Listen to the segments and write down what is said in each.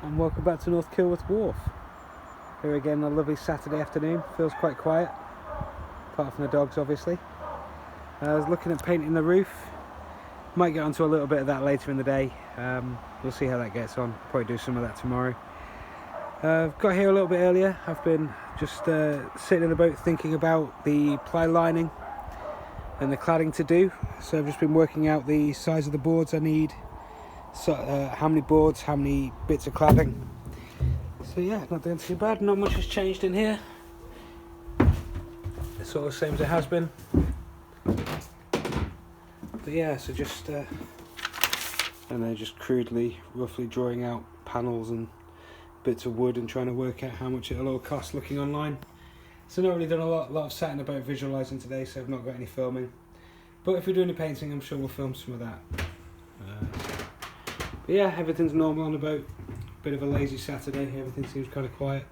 And welcome back to North Kilworth Wharf. Here again on a lovely Saturday afternoon. Feels quite quiet, apart from the dogs obviously. I was looking at painting the roof. Might get onto a little bit of that later in the day. We'll see how that gets on. Probably do some of that tomorrow. I've got here a little bit earlier. I've been just sitting in the boat thinking about the ply lining and the cladding to do. So I've just been working out the size of the boards I need. So, how many boards, how many bits of cladding. So yeah, not doing too bad. Not much has changed in here. It's sort of the same as it has been. But yeah, so just just crudely, roughly drawing out panels and bits of wood and trying to work out how much it'll all cost looking online. So not really done a lot of sat in the boat visualising today, so I've not got any filming. But if we're doing any painting, I'm sure we'll film some of that. But yeah, everything's normal on the boat. Bit of a lazy Saturday, everything seems kind of quiet.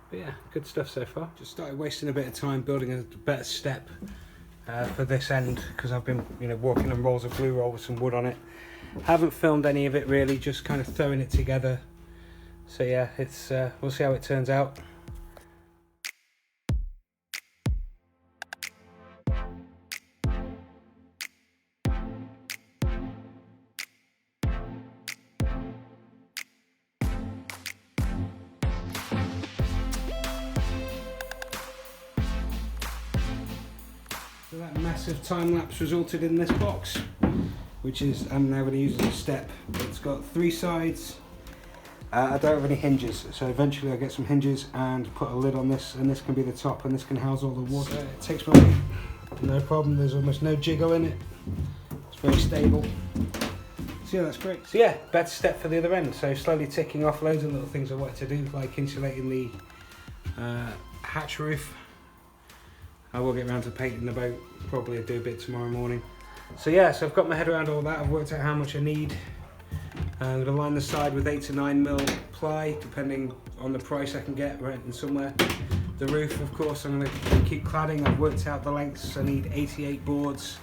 But yeah, good stuff so far. Just started wasting a bit of time building a better step for this end, because I've been walking on rolls of glue roll with some wood on it. Haven't filmed any of it really, just kind of throwing it together. So yeah, it's we'll see how it turns out. So that massive time lapse resulted in this box, which is I'm now going to use as a step. It's got 3 sides. I don't have any hinges, so eventually I'll get some hinges and put a lid on this, and this can be the top, and this can house all the wood. It takes my weight, no problem. There's almost no jiggle in it. It's very stable. So yeah, that's great. So yeah, better step for the other end. So slowly ticking off loads of little things I want to do, like insulating the hatch roof. I will get around to painting the boat, probably do a bit tomorrow morning. So yeah, so I've got my head around all that. I've worked out how much I need. I'm going to line the side with 8 to 9 mil ply, depending on the price I can get renting somewhere. The roof, of course, I'm going to keep cladding. I've worked out the lengths. I need 88 boards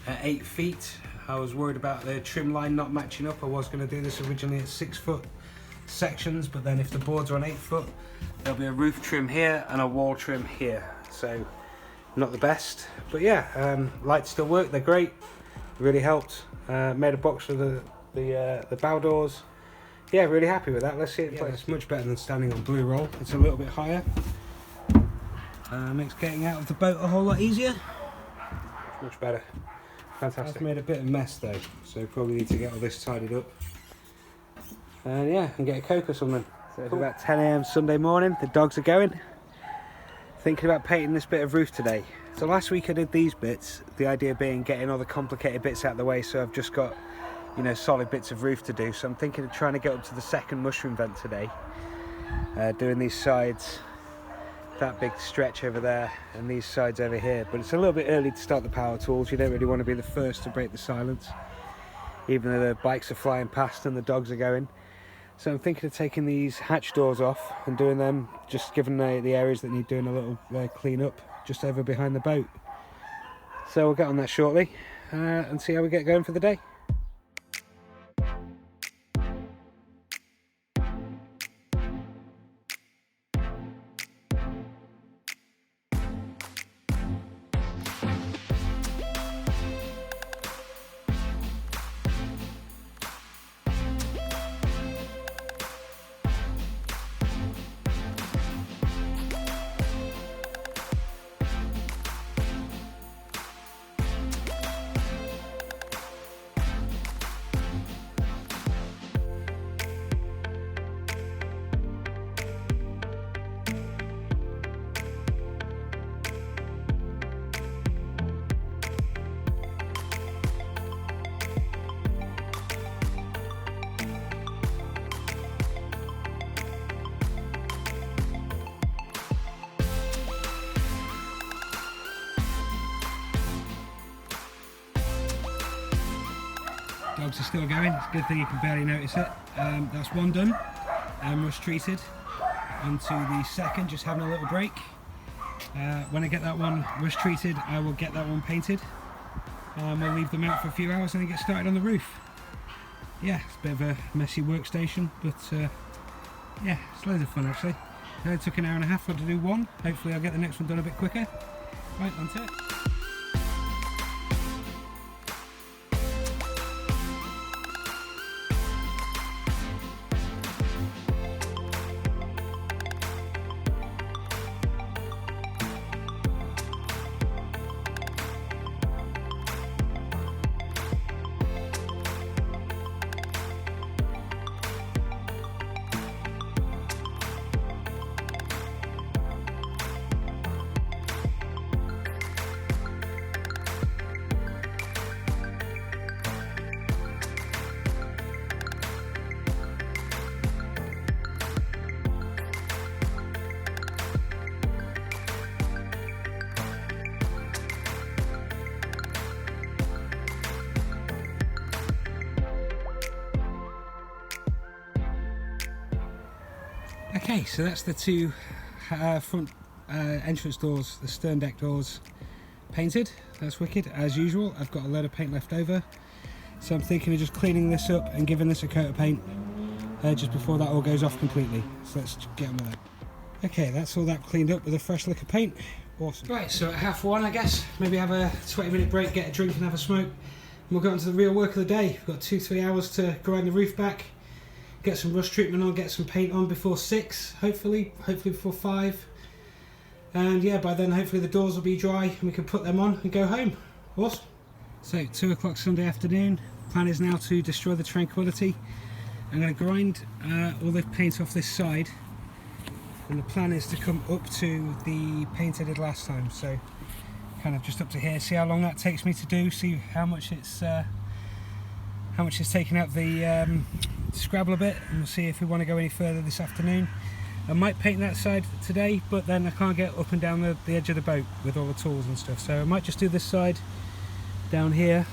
at 8 feet. I was worried about the trim line not matching up. I was going to do this originally at 6-foot sections, but then if the boards are on 8 foot, there'll be a roof trim here and a wall trim here. So not the best, but yeah, lights still work. They're great. Really helped. Made a box for the bow doors. Yeah, really happy with that. Let's see it play. It's much better than standing on blue roll. It's a little bit higher. Makes getting out of the boat a whole lot easier. Much better. Fantastic. I've made a bit of mess though, so probably need to get all this tidied up. And yeah, and get a Coke or something. So it's about 10 AM Sunday morning. The dogs are going. Thinking about painting this bit of roof today. So last week I did these bits, the idea being getting all the complicated bits out of the way, so I've just got solid bits of roof to do. So I'm thinking of trying to get up to the second mushroom vent today, doing these sides, that big stretch over there and these sides over here. But it's a little bit early to start the power tools. You don't really want to be the first to break the silence, even though the bikes are flying past and the dogs are going. So I'm thinking of taking these hatch doors off and doing them, just given the areas that need doing a little clean up just over behind the boat. So we'll get on that shortly and see how we get going for the day. Dogs are still going. It's a good thing you can barely notice it. That's one done, rust treated. Onto the second, just having a little break. When I get that one rust treated, I will get that one painted. We'll leave them out for a few hours and then get started on the roof. yeah, it's a bit of a messy workstation, but yeah, it's loads of fun actually. It took an hour and a half for to do one. Hopefully I'll get the next one done a bit quicker. Right, on to it. Okay, so that's the two front entrance doors, the stern deck doors, painted. That's wicked. As usual, I've got a load of paint left over, so I'm thinking of just cleaning this up and giving this a coat of paint just before that all goes off completely. So let's get on with that. Okay, that's all that cleaned up with a fresh lick of paint. Awesome. Right, so at 1:30, I guess, maybe have a 20-minute break, get a drink and have a smoke, and we'll go on to the real work of the day. We've got 2-3 hours to grind the roof back, get some rust treatment on, get some paint on before 6, hopefully before 5. And yeah, by then hopefully the doors will be dry and we can put them on and go home. Awesome. So 2 o'clock Sunday afternoon, plan is now to destroy the Tranquility. I'm going to grind all the paint off this side, and the plan is to come up to the paint I did last time, so kind of just up to here, see how long that takes me to do, see how much it's taken out the Scrabble a bit, and we'll see if we want to go any further this afternoon. I might paint that side today, but then I can't get up and down the edge of the boat with all the tools and stuff, so I might just do this side down here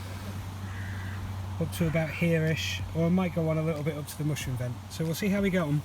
up to about here-ish, or I might go on a little bit up to the mushroom vent, so we'll see how we get on.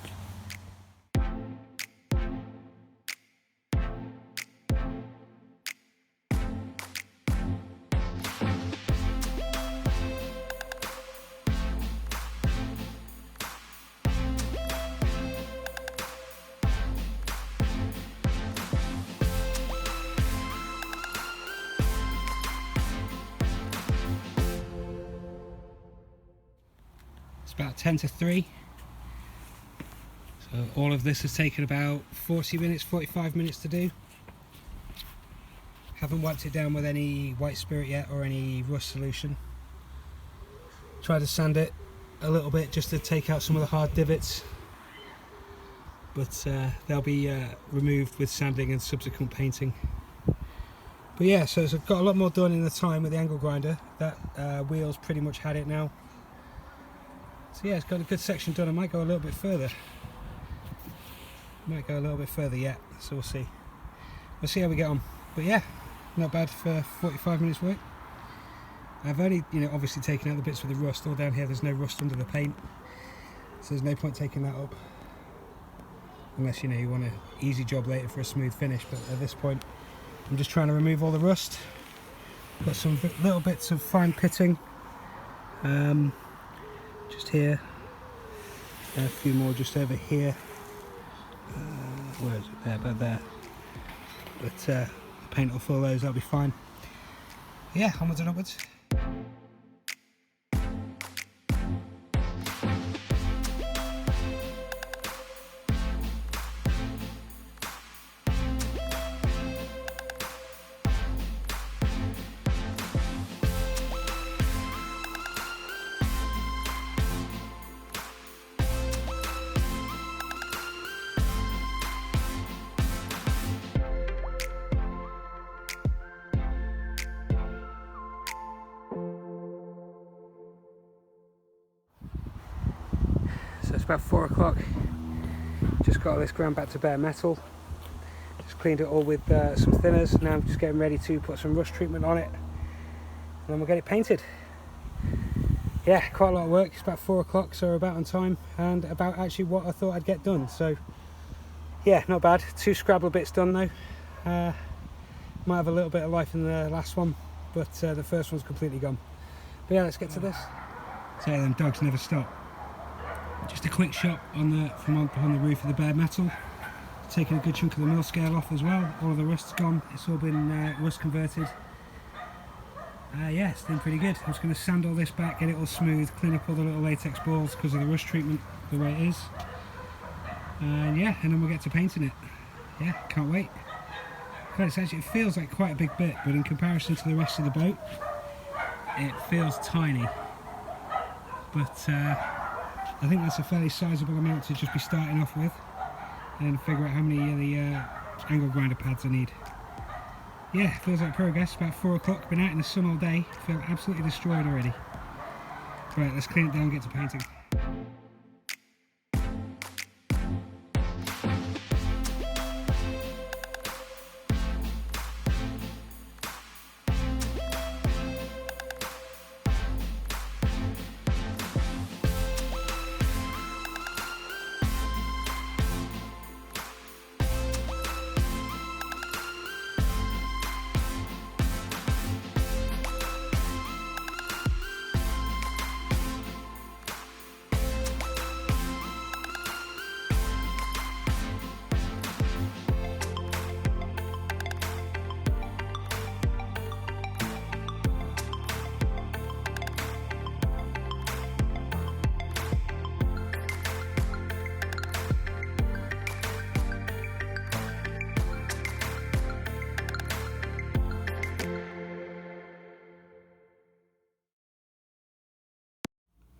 About 10 to 3, so all of this has taken about 45 minutes to do. Haven't wiped it down with any white spirit yet or any rust solution. Tried to sand it a little bit just to take out some of the hard divots, but they'll be removed with sanding and subsequent painting. But yeah, so I've got a lot more done in the time with the angle grinder. That wheel's pretty much had it now. So yeah, it's got a good section done. I might go a little bit further. Yet, so we'll see. We'll see how we get on. But yeah, not bad for 45 minutes work. I've only, obviously taken out the bits with the rust. All down here, there's no rust under the paint, so there's no point taking that up. Unless you want an easy job later for a smooth finish. But at this point, I'm just trying to remove all the rust. Got some little bits of fine pitting. Just here, a few more just over here. Where is it? There, about there. But paint will fill those, that'll be fine. Yeah, onwards and upwards. So it's about 4 o'clock, just got all this ground back to bare metal, just cleaned it all with some thinners. Now I'm just getting ready to put some rust treatment on it, and then we'll get it painted. Yeah, quite a lot of work. It's about 4 o'clock, so we're about on time, and about actually what I thought I'd get done. So yeah, not bad. 2 Scrabble bits done though. Might have a little bit of life in the last one, but the first one's completely gone. But yeah, let's get to this. So them dogs never stop. Just a quick shot on from behind the roof of the bare metal. Taking a good chunk of the mill scale off as well. All of the rust's gone. It's all been rust converted. Yeah, it's been pretty good. I'm just going to sand all this back, get it all smooth, clean up all the little latex balls because of the rust treatment, the way it is. And yeah, and then we'll get to painting it. Yeah, can't wait. God, it feels like quite a big bit, but in comparison to the rest of the boat, it feels tiny. But I think that's a fairly sizable amount to just be starting off with, and figure out how many of the angle grinder pads I need. Yeah, feels like progress. About 4 o'clock, been out in the sun all day, feel absolutely destroyed already. Right, let's clean it down and get to painting.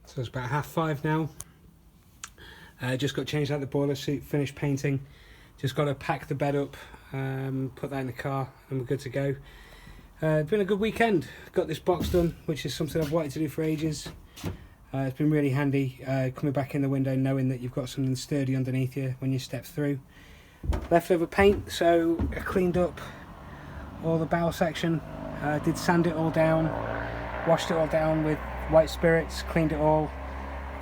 So it's about 5:30 now. Just got changed out the boiler suit, finished painting. Just got to pack the bed up, put that in the car, and we're good to go. It's been a good weekend. Got this box done, which is something I've wanted to do for ages. It's been really handy coming back in the window, knowing that you've got something sturdy underneath you when you step through. Leftover paint, so I cleaned up all the bow section. Did sand it all down, washed it all down with white spirits, cleaned it all,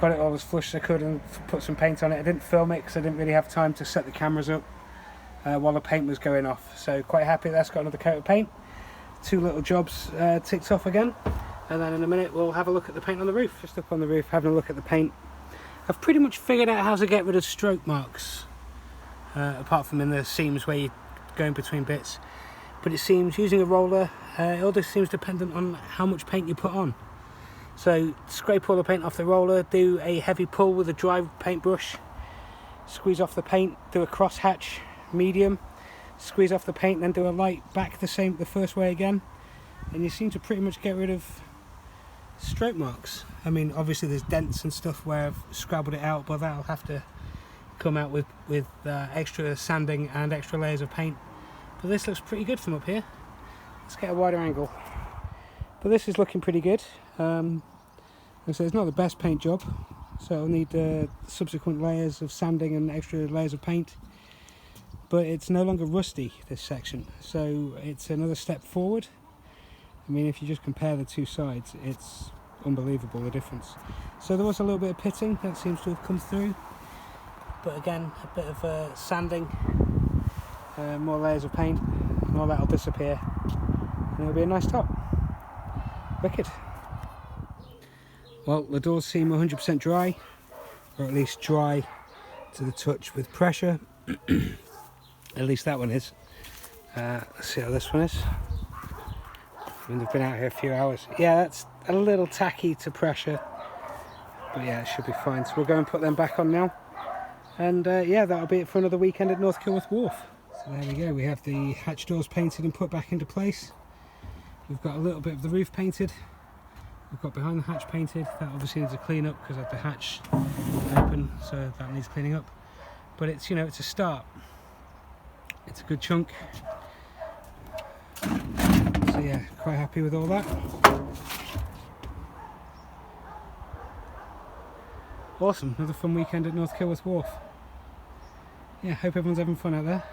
got it all as flush as I could, and put some paint on it. I didn't film it because I didn't really have time to set the cameras up while the paint was going off. So quite happy that's got another coat of paint. 2 little jobs ticked off again, and then in a minute we'll have a look at the paint on the roof. Just up on the roof having a look at the paint. I've pretty much figured out how to get rid of stroke marks, apart from in the seams where you're going between bits. But it seems using a roller, it all just seems dependent on how much paint you put on. So scrape all the paint off the roller, do a heavy pull with a dry paintbrush, squeeze off the paint, do a cross hatch medium, squeeze off the paint, then do a light back the first way again, and you seem to pretty much get rid of stroke marks. I mean, obviously there's dents and stuff where I've scrabbled it out, but that'll have to come out with extra sanding and extra layers of paint. But this looks pretty good from up here. Let's get a wider angle. But this is looking pretty good. So it's not the best paint job, so I'll need subsequent layers of sanding and extra layers of paint. But it's no longer rusty, this section, so it's another step forward. I mean, if you just compare the two sides, it's unbelievable the difference. So there was a little bit of pitting that seems to have come through, but again, a bit of sanding, more layers of paint, and all that will disappear, and it'll be a nice top. Wicked. Well, the doors seem 100% dry, or at least dry to the touch with pressure. At least that one is. Let's see how this one is. I mean, they've been out here a few hours. Yeah, that's a little tacky to pressure, but yeah, it should be fine. So we'll go and put them back on now. And yeah, that'll be it for another weekend at North Kilworth Wharf. So there we go, we have the hatch doors painted and put back into place. We've got a little bit of the roof painted. We've got behind the hatch painted. That obviously needs a clean up because I have the hatch open, so that needs cleaning up. But it's, you know, it's a start. It's a good chunk. So yeah, quite happy with all that. Awesome, another fun weekend at North Kilworth Wharf. Yeah, hope everyone's having fun out there.